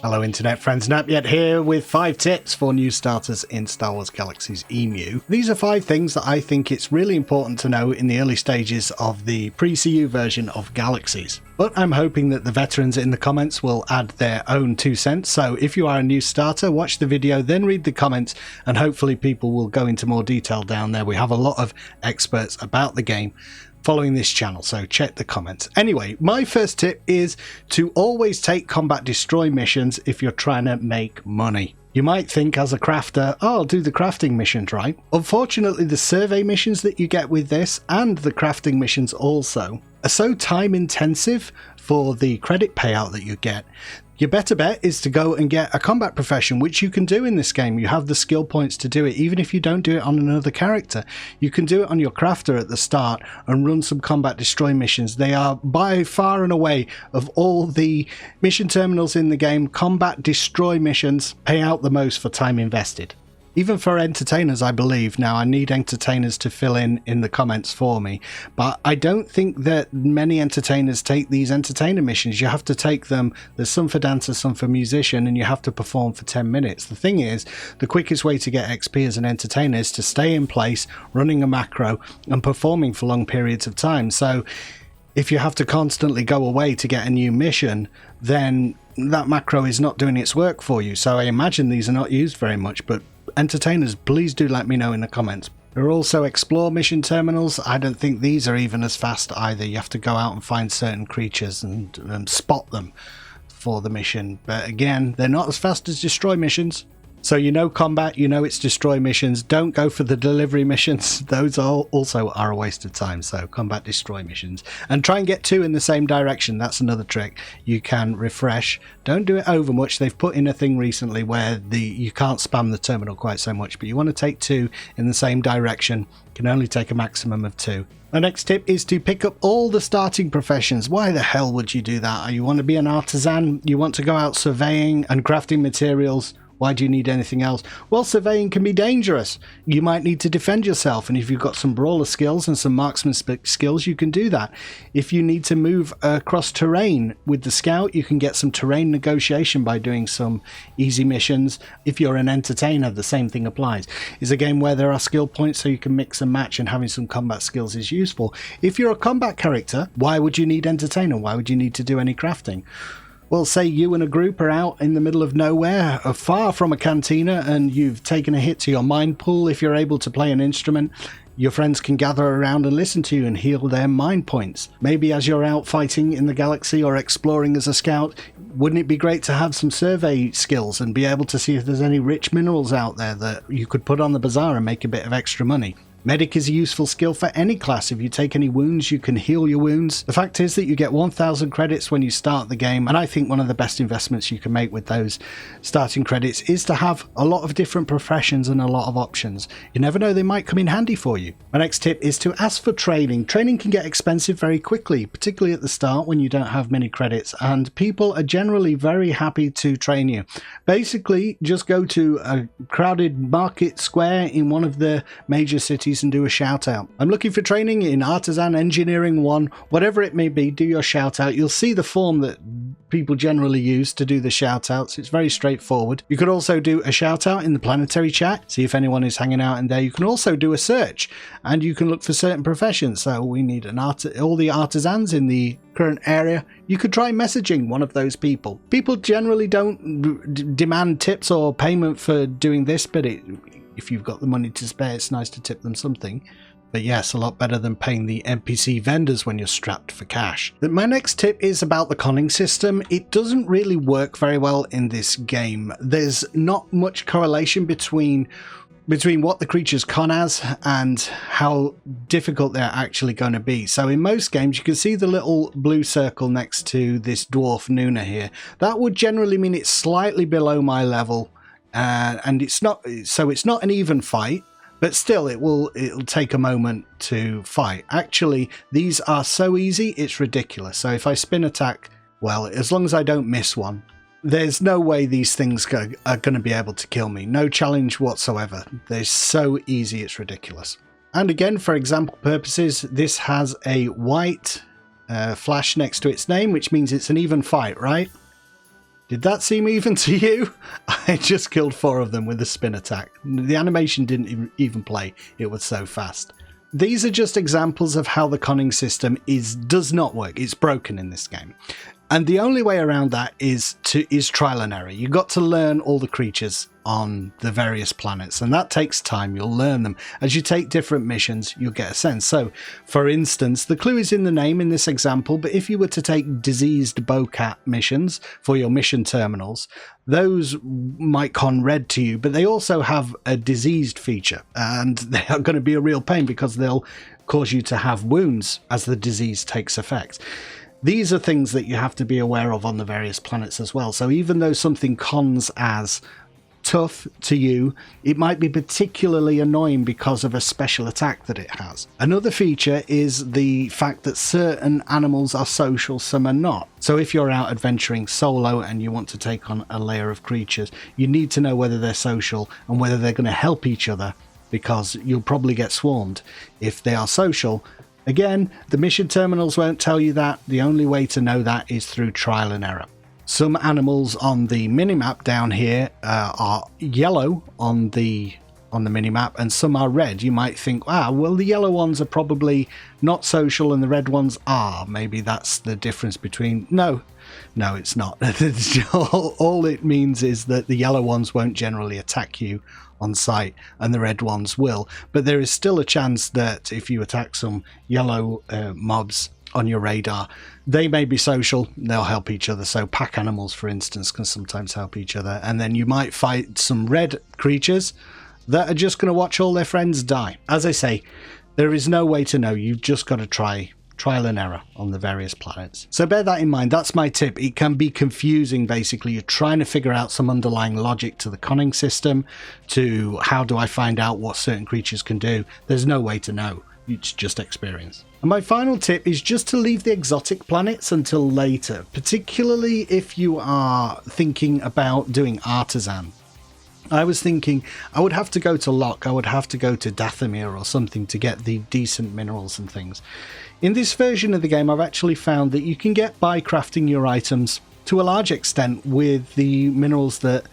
Hello internet friends, Napyet here with 5 tips for new starters in Star Wars Galaxies EMU. These are 5 things that I think it's really important to know in the early stages of the pre-CU version of Galaxies. But I'm hoping that the veterans in the comments will add their own 2 cents, so if you are a new starter, watch the video, then read the comments, and hopefully people will go into more detail down there. We have a lot of experts about the game following this channel, so check the comments. Anyway, my first tip is to always take combat destroy missions if you're trying to make money. You might think as a crafter, oh, I'll do the crafting missions, right? Unfortunately, the survey missions that you get with this, and the crafting missions also, are so time intensive for the credit payout that you get. Your better bet is to go and get a combat profession, which you can do in this game. You have the skill points to do it, even if you don't do it on another character. You can do it on your crafter at the start and run some combat destroy missions. They are by far and away, of all the mission terminals in the game, combat destroy missions pay out the most for time invested. Even for entertainers, I believe. Now, I need entertainers to fill in the comments for me, but I don't think that many entertainers take these entertainer missions. You have to take them, there's some for dancer, some for musician, and you have to perform for 10 minutes. The thing is, the quickest way to get XP as an entertainer is to stay in place, running a macro, and performing for long periods of time. So, if you have to constantly go away to get a new mission, then that macro is not doing its work for you. So I imagine these are not used very much, but entertainers, please do let me know in the comments. There are also explore mission terminals. I don't think these are even as fast either. You have to go out and find certain creatures and spot them for the mission. But again, they're not as fast as destroy missions. So you know combat, you know it's destroy missions. Don't go for the delivery missions. Those also are a waste of time. So combat destroy missions. And try and get 2 in the same direction. That's another trick. You can refresh. Don't do it over much. They've put in a thing recently where you can't spam the terminal quite so much. But you want to take 2 in the same direction. You can only take a maximum of 2. The next tip is to pick up all the starting professions. Why the hell would you do that? You want to be an artisan? You want to go out surveying and crafting materials? Why do you need anything else? Well, surveying can be dangerous. You might need to defend yourself, and if you've got some brawler skills and some marksman skills, you can do that. If you need to move across terrain with the scout, you can get some terrain negotiation by doing some easy missions. If you're an entertainer, the same thing applies. It's a game where there are skill points so you can mix and match, and having some combat skills is useful. If you're a combat character, why would you need entertainer? Why would you need to do any crafting? Well, say you and a group are out in the middle of nowhere, far from a cantina, and you've taken a hit to your mind pool. If you're able to play an instrument, your friends can gather around and listen to you and heal their mind points. Maybe as you're out fighting in the galaxy or exploring as a scout, wouldn't it be great to have some survey skills and be able to see if there's any rich minerals out there that you could put on the bazaar and make a bit of extra money? Medic is a useful skill for any class. If you take any wounds, you can heal your wounds. The fact is that you get 1,000 credits when you start the game, and I think one of the best investments you can make with those starting credits is to have a lot of different professions and a lot of options. You never know, they might come in handy for you. My next tip is to ask for training. Training can get expensive very quickly, particularly at the start when you don't have many credits, and people are generally very happy to train you. Basically, just go to a crowded market square in one of the major cities and do a shout out. I'm looking for training in Artisan Engineering 1, whatever it may be, do your shout out. You'll see the form that people generally use to do the shout outs. It's very straightforward. You could also do a shout out in the planetary chat, see if anyone is hanging out in there. You can also do a search and you can look for certain professions. So we need all the artisans in the current area. You could try messaging one of those people. People generally don't demand tips or payment for doing this, but if you've got the money to spare, it's nice to tip them something. But yes, a lot better than paying the NPC vendors when you're strapped for cash. My next tip is about the conning system. It doesn't really work very well in this game. There's not much correlation between what the creatures con as and how difficult they're actually going to be. So in most games, you can see the little blue circle next to this dwarf Nuna here. That would generally mean it's slightly below my level. And it's not an even fight, but still it'll take a moment to fight. Actually, these are so easy, it's ridiculous. So if I spin attack, well, as long as I don't miss one, there's no way these things are going to be able to kill me. No challenge whatsoever. They're so easy, it's ridiculous. And again, for example purposes, this has a white flash next to its name, which means it's an even fight, right? Did that seem even to you? I just killed 4 of them with a spin attack. The animation didn't even play. It was so fast. These are just examples of how the conning system does not work. It's broken in this game. And the only way around that is trial and error. You've got to learn all the creatures on the various planets, and that takes time. You'll learn them. As you take different missions, you'll get a sense. So, for instance, the clue is in the name in this example, but if you were to take diseased bowcat missions for your mission terminals, those might con red to you, but they also have a diseased feature, and they are going to be a real pain because they'll cause you to have wounds as the disease takes effect. These are things that you have to be aware of on the various planets as well. So even though something cons as tough to you, it might be particularly annoying because of a special attack that it has. Another feature is the fact that certain animals are social, some are not. So if you're out adventuring solo and you want to take on a layer of creatures, you need to know whether they're social and whether they're going to help each other, because you'll probably get swarmed. If they are social, again, the mission terminals won't tell you that. The only way to know that is through trial and error. Some animals on the minimap down here are yellow on the minimap, and some are red. You might think, well, the yellow ones are probably not social and the red ones are. Maybe that's the difference between... No, it's not. All it means is that the yellow ones won't generally attack you on sight and the red ones will. But there is still a chance that if you attack some yellow mobs on your radar, they may be social, they'll help each other. So pack animals, for instance, can sometimes help each other. And then you might fight some red creatures that are just going to watch all their friends die. As I say, there is no way to know. You've just got to trial and error on the various planets. So bear that in mind. That's my tip. It can be confusing. Basically, you're trying to figure out some underlying logic to the conning system, to how do I find out what certain creatures can do. There's no way to know. It's just experience. And my final tip is just to leave the exotic planets until later, particularly if you are thinking about doing artisan. I was thinking I would have to go to Locke, I would have to go to Dathomir or something to get the decent minerals and things. In this version of the game, I've actually found that you can get by crafting your items to a large extent with the minerals that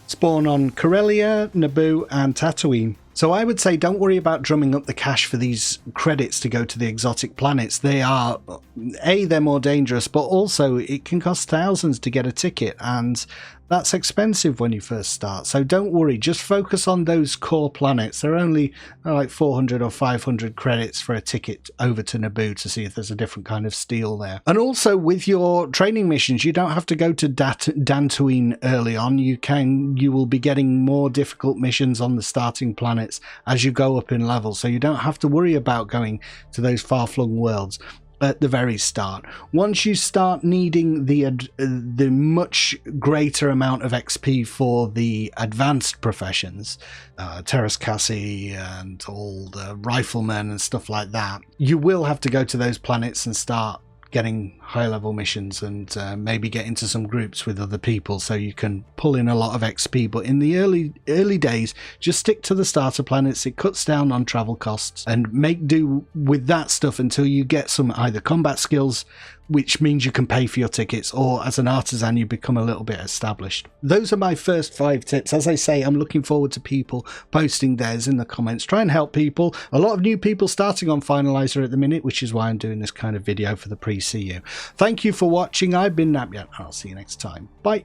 spawn on Corellia, Naboo and Tatooine. So I would say don't worry about drumming up the cash for these credits to go to the exotic planets. They are, they're more dangerous, but also it can cost thousands to get a ticket, and that's expensive when you first start. So don't worry, just focus on those core planets. They're only like 400 or 500 credits for a ticket over to Naboo to see if there's a different kind of steel there. And also with your training missions, you don't have to go to Dantooine early on. You will be getting more difficult missions on the starting planets as you go up in level. So you don't have to worry about going to those far-flung worlds at the very start. Once you start needing the much greater amount of XP for the advanced professions, Terras Cassi and all the riflemen and stuff like that, you will have to go to those planets and start getting high level missions and maybe get into some groups with other people so you can pull in a lot of XP. But in the early days, just stick to the starter planets. It cuts down on travel costs, and make do with that stuff until you get some either combat skills, which means you can pay for your tickets, or as an artisan you become a little bit established. Those are my first 5 tips. As I say, I'm looking forward to people posting theirs in the comments. Try and help people. A lot of new people starting on Finalizer at the minute, which is why I'm doing this kind of video for the pre-CU. Thank you for watching. I've been Napyet. I'll see you next time. Bye.